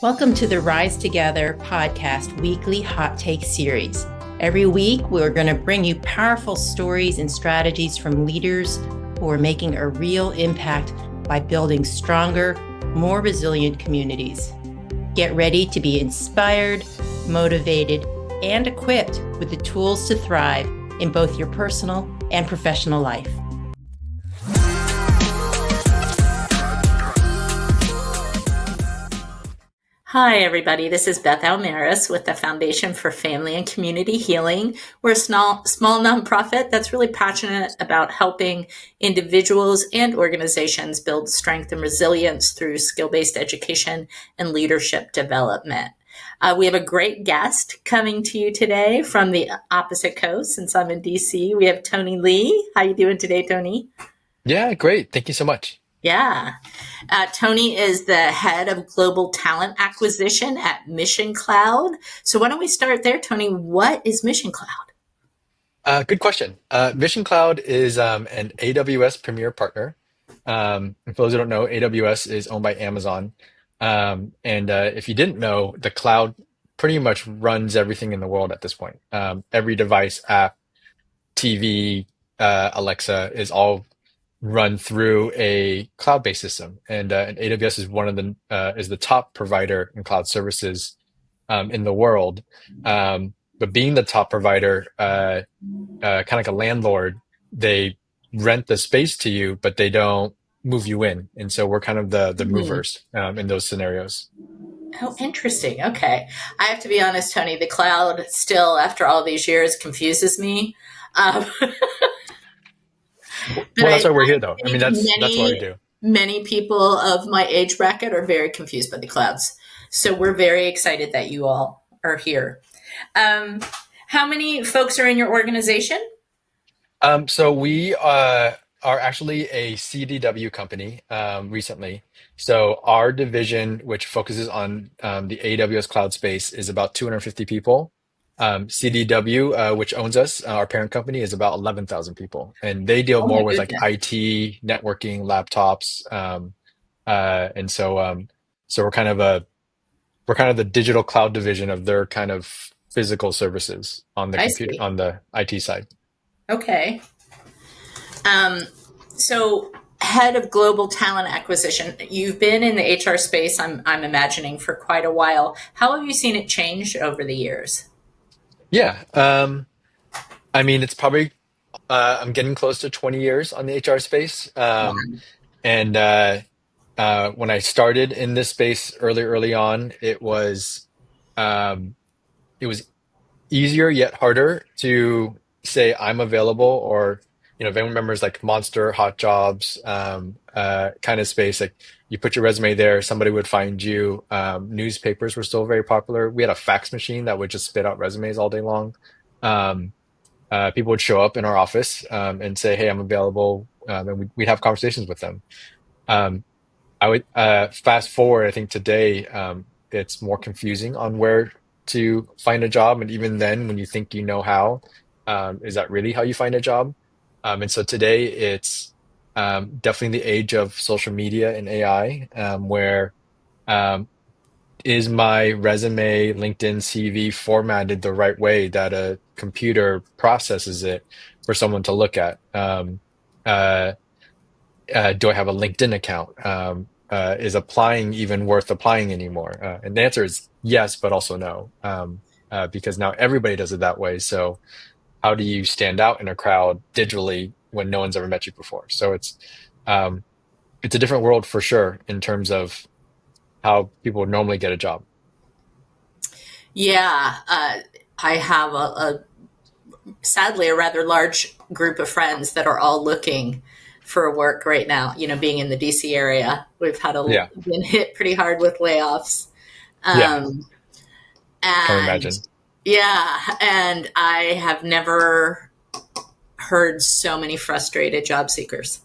Welcome to the Rise Together podcast weekly hot take series. Every week, we're going to bring you powerful stories and strategies from leaders who are making a real impact by building stronger, more resilient communities. Get ready to be inspired, motivated, and equipped with the tools to thrive in both your personal and professional life. Hi, everybody. This is Beth Almaris with the Foundation for Family and Community Healing. We're a small nonprofit that's really passionate about helping individuals and organizations build strength and resilience through skill-based education and leadership development. We have a great guest coming to you today from the opposite coast. Since I'm in DC, we have Tony Lee. How you doing today, Tony? Yeah, great. Thank you so much. Yeah. Tony is the head of global talent acquisition at Mission Cloud. So why don't we start there, Tony? What is Mission Cloud? Good question. Mission Cloud is an AWS Premier Partner. For those who don't know, AWS is owned by Amazon. And if you didn't know, the cloud pretty much runs everything in the world at this point. Every device, app, TV, Alexa is all run through a cloud-based system. And AWS is is the top provider in cloud services in the world. But being the top provider, kind of like a landlord, they rent the space to you, but they don't move you in. And so we're kind of the Hmm. movers in those scenarios. Oh, interesting. Okay. I have to be honest, Tony, the cloud still, after all these years, confuses me. Um, but Well, I that's why we're here, though. I mean, think that's why we do. many people of my age bracket are very confused by the clouds. So we're very excited that you all are here. Um, how many folks are in your organization? So we are actually a CDW company recently. So our division, which focuses on the AWS cloud space, is about 250 people. CDW, which owns us, our parent company, is about 11,000 people, and they deal Oh my more with like goodness. IT, networking, laptops, and so we're kind of the digital cloud division of their kind of physical services on the I computer see. on the IT side. Okay. Um, so head of global talent acquisition, you've been in the HR space, I'm imagining, for quite a while. How have you seen it change over the years? Yeah. I mean, it's probably I'm getting close to 20 years on the HR space. And when I started in this space early on, um, it was easier yet harder to say I'm available, or if anyone remembers like Monster, Hot Jobs, kind of space, like you put your resume there, somebody would find you. Newspapers were still very popular. We had a fax machine that would just spit out resumes all day long. Um, People would show up in our office and say, "Hey, I'm available," and we'd have conversations with them. Um, I would fast forward. I think today it's more confusing on where to find a job, and even then, when you think you know how, is that really how you find a job? And so today it's definitely the age of social media and AI, where um, is my resume, LinkedIn CV formatted the right way that a computer processes it for someone to look at? Uh, do I have a LinkedIn account? Is applying even worth applying anymore? And the answer is yes, but also no, because now everybody does it that way. So how do you stand out in a crowd digitally when no one's ever met you before? So um, it's a different world for sure in terms of how people would normally get a job. Yeah, I have sadly a rather large group of friends that are all looking for work right now. You know, being in the DC area, we've Yeah, been hit pretty hard with layoffs. yeah, Um, can and imagine. yeah, and I have never heard so many frustrated job seekers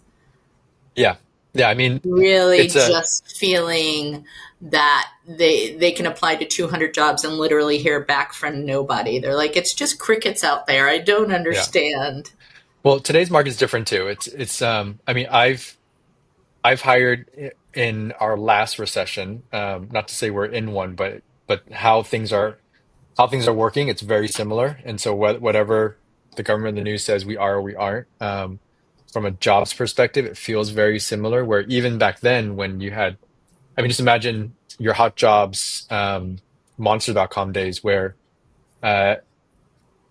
Yeah, yeah. I mean, really it's a just feeling that they can apply to 200 jobs and literally hear back from nobody. They're like, it's just crickets out there. I don't yeah. understand. Well, today's market is different too. I mean, I've hired in our last recession, not to say we're in one, but how things are working, it's very similar. And so whatever the government, the news says we are or we aren't, from a jobs perspective, it feels very similar. Where even back then, when you had, I mean, just imagine your hot jobs, monster.com days where, uh,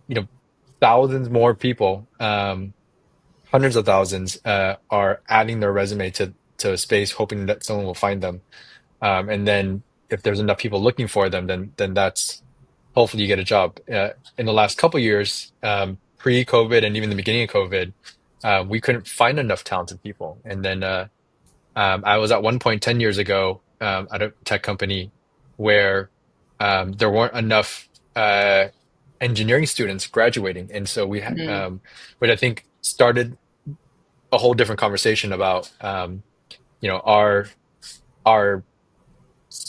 you know, thousands more people, hundreds of thousands, are adding their resume to a space, hoping that someone will find them. And then if there's enough people looking for them, then that's hopefully you get a job. In the last couple of years, pre-COVID and even the beginning of COVID, we couldn't find enough talented people. And then I was at one point 10 years ago at a tech company where there weren't enough engineering students graduating. And so Mm. which I think started a whole different conversation about, our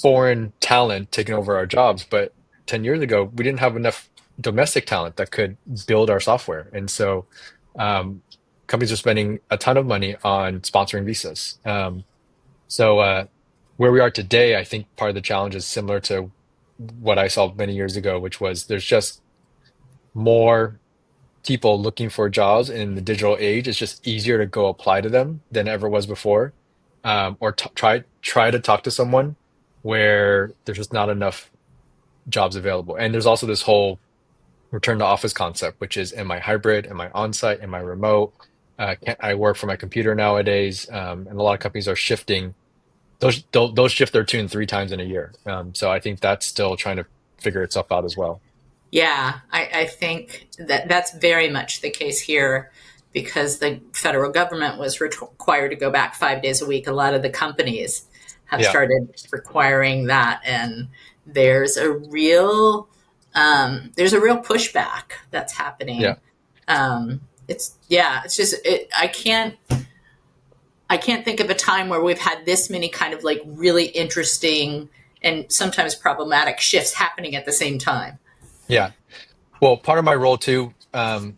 foreign talent taking over our jobs. But 10 years ago, we didn't have enough domestic talent that could build our software. And so um, companies are spending a ton of money on sponsoring visas. So where we are today, I think part of the challenge is similar to what I saw many years ago, which was there's just more people looking for jobs in the digital age. It's just easier to go apply to them than ever was before, or try to talk to someone where there's just not enough jobs available. And there's also this whole return to office concept, which is, am I hybrid? Am I on site? Am I remote? Can I work from my computer nowadays? And a lot of companies are shifting. Those shift their tune 3 times in a year. So I think that's still trying to figure itself out as well. Yeah, I think that that's very much the case here because the federal government was required to go back 5 days a week. A lot of the companies have Yeah, started requiring that, and there's a real there's a real pushback that's yeah, happening. It's yeah, it's just I can't think of a time where we've had this many kind of like really interesting and sometimes problematic shifts happening at the same time. yeah. Well, part of my role too,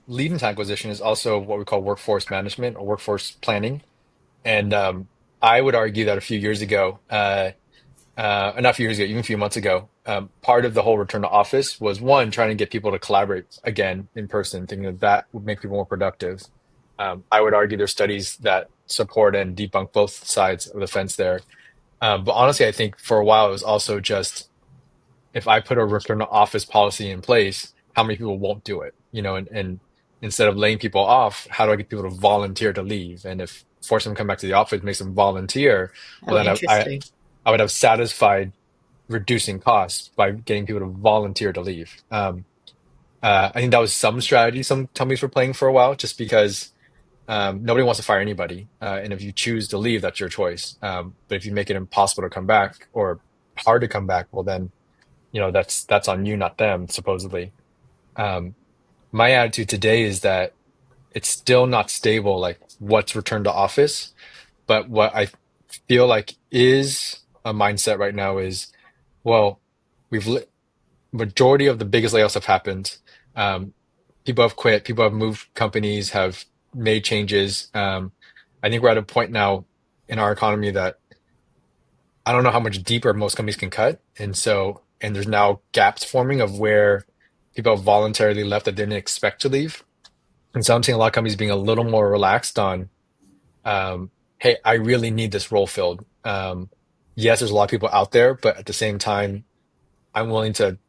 lead into acquisition is also what we call workforce management or workforce planning. And I would argue that a few years ago, not a few years ago, even a few months ago, part of the whole return to office was one, trying to get people to collaborate again in person, thinking that that would make people more productive. I would argue there's studies that support and debunk both sides of the fence there. But honestly, I think for a while it was also just if I put a return to office policy in place, how many people won't do it? And instead of laying people off, how do I get people to volunteer to leave? And if force them to come back to the office makes them volunteer, Oh, well then interesting. I would have satisfied reducing costs by getting people to volunteer to leave. I think that was some strategy some companies were playing for a while, just because nobody wants to fire anybody, and if you choose to leave, that's your choice. But if you make it impossible to come back or hard to come back, well then that's on you, not them, supposedly. Um, my attitude today is that it's still not stable, like what's returned to office, but what I feel like is a mindset right now is, well, we've majority of the biggest layoffs have happened. Um, People have quit, people have moved companies, have made changes. I think we're at a point now in our economy that I don't know how much deeper most companies can cut. And there's now gaps forming of where people have voluntarily left that they didn't expect to leave. And so I'm seeing a lot of companies being a little more relaxed on, hey, I really need this role filled. Yes, there's a lot of people out there, but at the same time, I'm willing to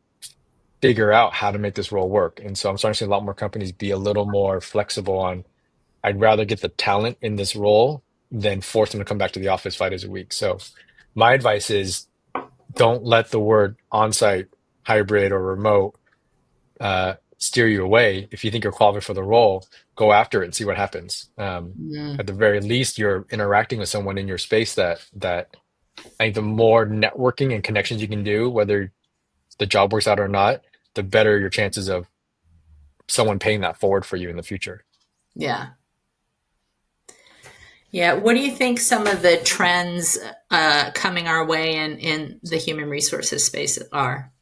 figure out how to make this role work. And so I'm starting to see a lot more companies be a little more flexible on, I'd rather get the talent in this role than force them to come back to the office 5 days a week. So my advice is don't let the word on-site, hybrid, or remote steer you away. If you think you're qualified for the role, go after it and see what happens. Mm, At the very least, you're interacting with someone in your space that I think the more networking and connections you can do, whether the job works out or not, the better your chances of someone paying that forward for you in the future. yeah. Yeah. What do you think some of the trends coming our way in the human resources space are?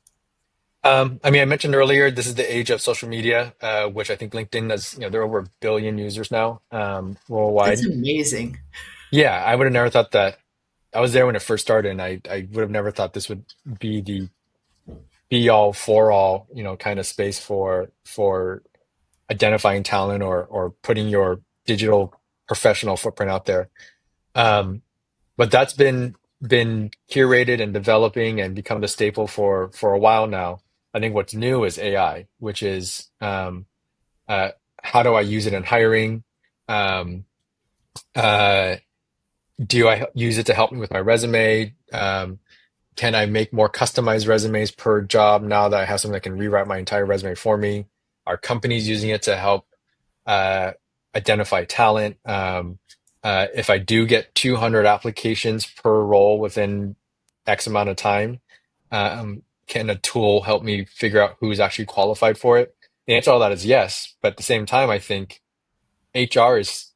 I mean, I mentioned earlier, this is the age of social media, which I think LinkedIn has, there are over a billion users now, That's worldwide. amazing. Yeah, I would have never thought that. I was there when it first started, and I would have never thought this would be the be all for all, kind of space for identifying talent or putting your digital professional footprint out there. Um, but that's been curated and developing and become the staple for a while now. I think what's new is AI, which is uh, how do I use it in hiring? Um, uh, do I use it to help me with my resume? Can I make more customized resumes per job now that I have something that can rewrite my entire resume for me? Are companies using it to help uh, identify talent? If I do get 200 applications per role within X amount of time, can a tool help me figure out who's actually qualified for it? The answer to all that is yes, but at the same time, I think HR is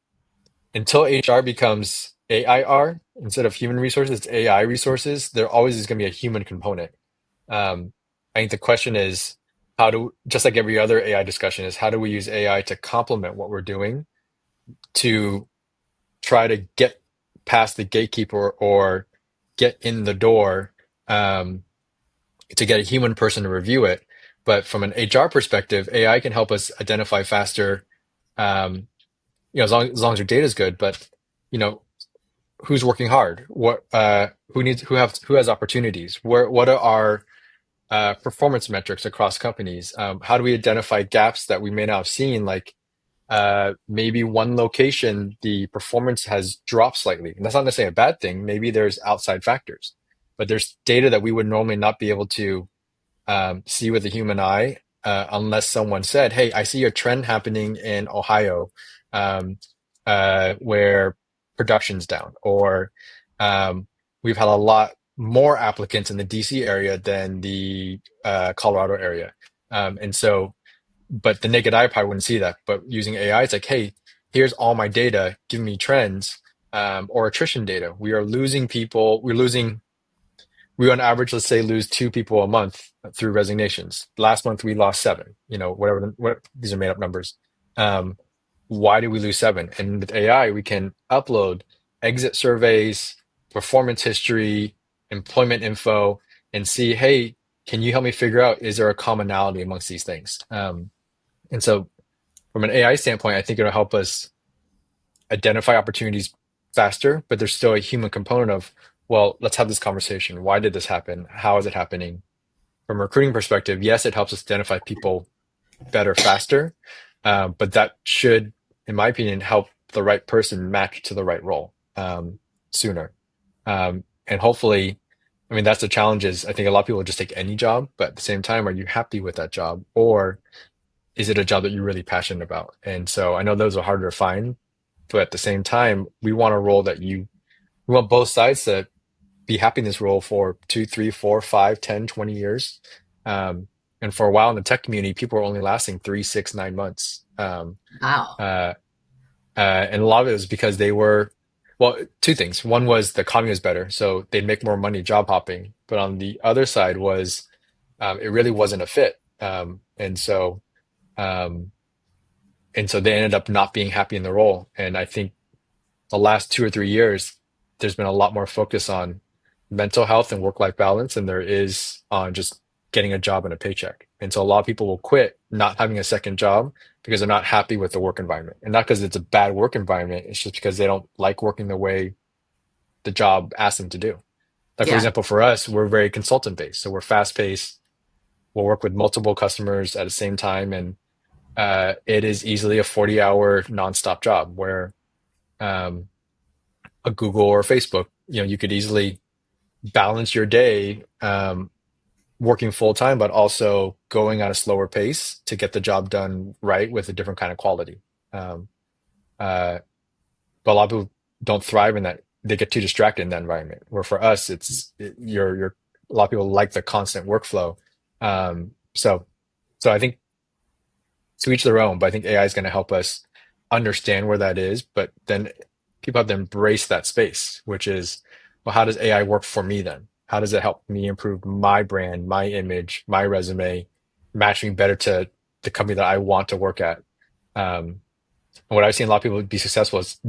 until HR becomes AIR instead of human resources, it's AI resources. There always is going to be a human component. I think the question is just like every other AI discussion, is how do we use AI to complement what we're doing to try to get past the gatekeeper or get in the door um, to get a human person to review it. But from an HR perspective, AI can help us identify faster, um, as long as your data is good. But you know, who's working hard? Who has opportunities? What are our performance metrics across companies? How do we identify gaps that we may not have seen? Like maybe one location, the performance has dropped slightly. And that's not necessarily a bad thing. Maybe there's outside factors, but there's data that we would normally not be able to see with the human eye unless someone said, "Hey, I see a trend happening in Ohio where production's down," or we've had a lot more applicants in the DC area than the Colorado area, and so but the naked eye probably wouldn't see that. But using AI, it's like, hey, here's all my data, give me trends, or attrition data. We are losing people. We on average, let's say, lose two people a month through resignations. Last month we lost seven. These are made up numbers. Um, why do we lose seven? And with AI, we can upload exit surveys, performance history, employment info, and see, hey, can you help me figure out is there a commonality amongst these things? And so from an AI standpoint, I think it'll help us identify opportunities faster, but there's still a human component of, well, let's have this conversation. Why did this happen? How is it happening? From a recruiting perspective, yes, it helps us identify people better, faster, but that should, in my opinion, help the right person match to the right role sooner. And hopefully, I mean, that's the challenge is I think a lot of people just take any job, but at the same time, are you happy with that job? Or is it a job that you're really passionate about? And so I know those are harder to find, but at the same time, we want both sides to be happy in this role for 2, 3, 4, 5, 10, 20 years. Um, and for a while in the tech community, people were only lasting 3, 6, 9 months. Wow. Uh, and a lot of it was because they were, well, two things. One was the economy was better, so they'd make more money job hopping. But on the other side was it really wasn't a fit. Um, and so they ended up not being happy in the role. And I think the last 2 or 3 years, there's been a lot more focus on mental health and work-life balance than there is on just getting a job and a paycheck. And so a lot of people will quit not having a second job because they're not happy with the work environment. And not because it's a bad work environment, it's just because they don't like working the way the job asks them to do. Like, for Yeah. example, for us, we're very consultant based. So we're fast paced. We'll work with multiple customers at the same time. And it is easily a 40-hour nonstop job where um, a Google or Facebook, you could easily balance your day working full time, but also going at a slower pace to get the job done right with a different kind of quality. Um, uh, but a lot of people don't thrive in that. They get too distracted in that environment. Where for us, you're a lot of people like the constant workflow. So I think to each their own, but I think AI is going to help us understand where that is. But then people have to embrace that space, which is, well, how does AI work for me then? How does it help me improve my brand, my image, my resume, match me better to the company that I want to work at? Um, what I've seen a lot of people be successful is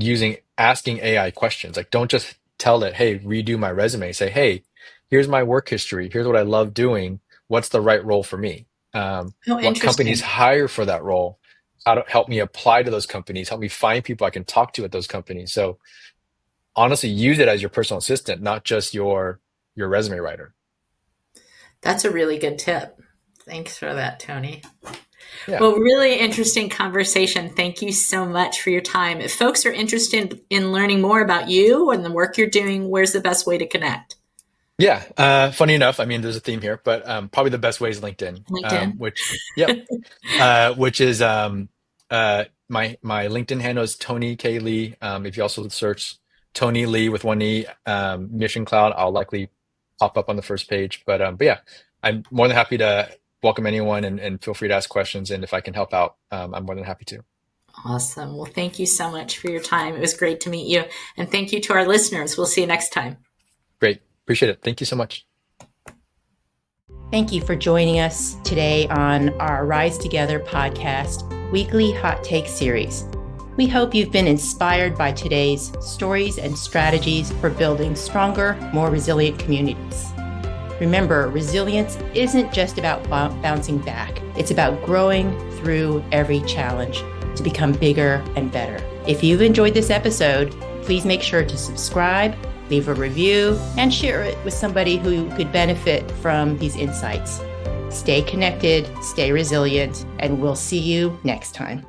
asking AI questions. Like, don't just tell it, hey, redo my resume. Say, hey, here's my work history. Here's what I love doing. What's the right role for me? Oh, What companies interesting. hire for that role? How to help me apply to those companies, help me find people I can talk to at those companies. So honestly, use it as your personal assistant, not just your resume writer. That's a really good tip. Thanks for that, Tony. Yeah. Well, really interesting conversation. Thank you so much for your time. If folks are interested in learning more about you and the work you're doing, where's the best way to connect? Yeah. Funny enough, I mean, there's a theme here, but probably the best way is LinkedIn, LinkedIn? which, yep, which is my LinkedIn handle is Tony K Lee. If you also search Tony Lee with one E, Mission Cloud, I'll likely pop up on the first page. But yeah, I'm more than happy to welcome anyone and feel free to ask questions. And if I can help out, I'm more than happy to. Awesome. Well, thank you so much for your time. It was great to meet you. And thank you to our listeners. We'll see you next time. Great. Appreciate it. Thank you so much. Thank you for joining us today on our Rise Together podcast weekly hot take series. We hope you've been inspired by today's stories and strategies for building stronger, more resilient communities. Remember, resilience isn't just about bouncing back. It's about growing through every challenge to become bigger and better. If you've enjoyed this episode, please make sure to subscribe, leave a review, and share it with somebody who could benefit from these insights. Stay connected, stay resilient, and we'll see you next time.